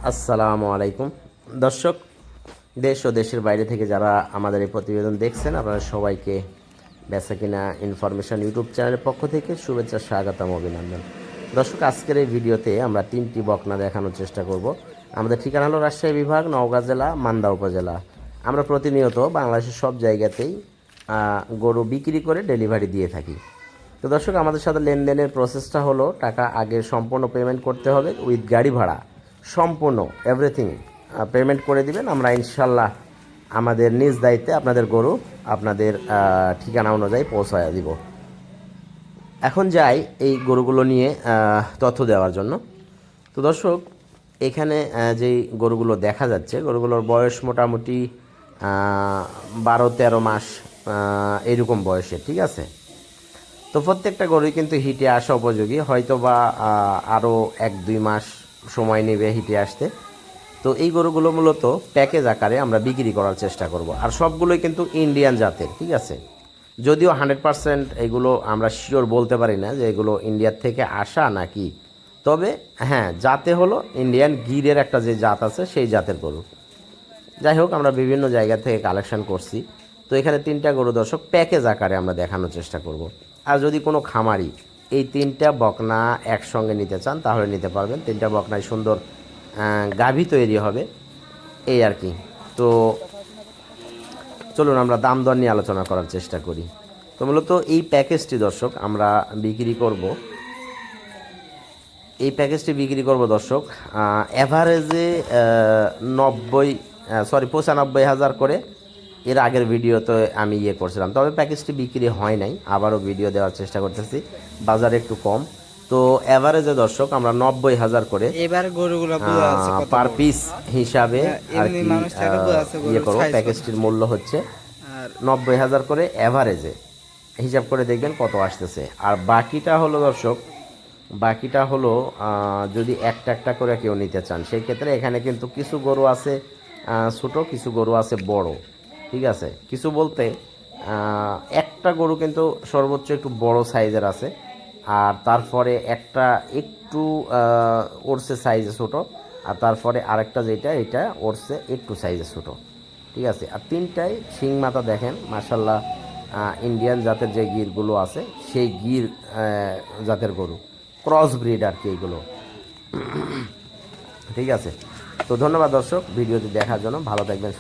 আসসালামু আলাইকুম দর্শক, দেশ ও দেশের বাইরে থেকে যারা আমাদের এই প্রতিবেদন দেখছেন, আপনারা সবাইকে বেচাকিনা ইনফরমেশন ইউটিউব চ্যানেলের পক্ষ থেকে শুভেচ্ছা, স্বাগতম, অভিনন্দন। দর্শক, আজকের এই ভিডিওতে আমরা 3টি বকনা দেখানোর চেষ্টা করব। আমাদের ঠিকানা হলো রাজশাহী বিভাগ, নওগাঁ জেলা, মান্দা উপজেলা। আমরা প্রতিনিয়ত বাংলাদেশের সব জায়গাতেই গরু বিক্রি করে ডেলিভারি দিয়ে থাকি। তো দর্শক, আমাদের সাথে লেনদেনের প্রসেসটা হলো, টাকা আগে সম্পূর্ণ পেমেন্ট করতে হবে উইথ গাড়ি ভাড়া, সম্পূর্ণ এভরিথিং পেমেন্ট করে দিবেন। আমরা ইনশাল্লাহ আমাদের নিজ দায়িত্বে আপনাদের গরু আপনাদের ঠিকানা অনুযায়ী পৌঁছায় দিব। এখন যাই এই গরুগুলো নিয়ে তথ্য দেওয়ার জন্য। তো দর্শক, এখানে যেই গরুগুলো দেখা যাচ্ছে, গরুগুলোর বয়স মোটামুটি 12-13 মাস এরকম বয়সে, ঠিক আছে। তো প্রত্যেকটা গরুই কিন্তু হিটে আসা উপযোগী, হয়তো বা আরও 1-2 মাস সময় নেবে হিটে আসতে। তো এই গরুগুলো মূলত প্যাকেজ আকারে আমরা বিক্রি করার চেষ্টা করব। আর সবগুলোই কিন্তু ইন্ডিয়ান জাতের, ঠিক আছে। যদিও 100% এগুলো আমরা শিওর বলতে পারি না যে এগুলো ইন্ডিয়ার থেকে আসা নাকি, তবে হ্যাঁ, জাতে হলো ইন্ডিয়ান গিরের একটা যে জাত আছে সেই জাতের গরু। যাই হোক, আমরা বিভিন্ন জায়গা থেকে কালেকশন করছি। তো এখানে 3টা গরু দর্শক প্যাকেজ আকারে আমরা দেখানোর চেষ্টা করব। আর যদি কোনো খামারি এই 3টা বকনা একসঙ্গে নিতে চান তাহলে নিতে পারবেন। 3টা বকনায় সুন্দর গাভী তৈরি হবে, এই আর কি। তো চলুন আমরা দাম দর নিয়ে আলোচনা করার চেষ্টা করি। তো মূলত এই প্যাকেজটি দর্শক আমরা বিক্রি করব, দর্শক অ্যাভারেজে 95,000 করে। এর আগের ভিডিওতে আমি করছিলাম, তবে প্যাকেজটি বিক্রি হয় নাই। আবারও ভিডিও দেওয়ার চেষ্টা করতেছি, বাজারে একটু কম। তো অ্যাভারেজে দর্শক আমরা 90,000 করে এবার গরুগুলো পার পিস হিসাবে আর কি করবো। প্যাকেজটির মূল্য হচ্ছে 90,000 করে অ্যাভারেজে। হিসাব করে দেখবেন কত আসতেছে। আর বাকিটা হলো দর্শক, যদি একটা একটা করে কেউ নিতে চান, সেই ক্ষেত্রে এখানে কিন্তু কিছু গরু আছে ছোট, কিছু গরু আছে বড়, ঠিক আছে। কিছু বলতে একটা গরু কিন্তু সর্বোচ্চ একটু বড় সাইজের আছে, আর তারপরে একটা একটু ওরসে সাইজে ছোট, আর তারপরে আরেকটা এটা ওরসে একটু সাইজে ছোট, ঠিক আছে। আর 3টাই শিং মাথা দেখেন মাশাল্লাহ, ইন্ডিয়ান জাতের যে গিরগুলো আছে সেই গির জাতের গরু, ক্রস ব্রিড আর কি এইগুলো, ঠিক আছে। তো ধন্যবাদ দর্শক ভিডিওটি দেখার জন্য, ভালো থাকবেন।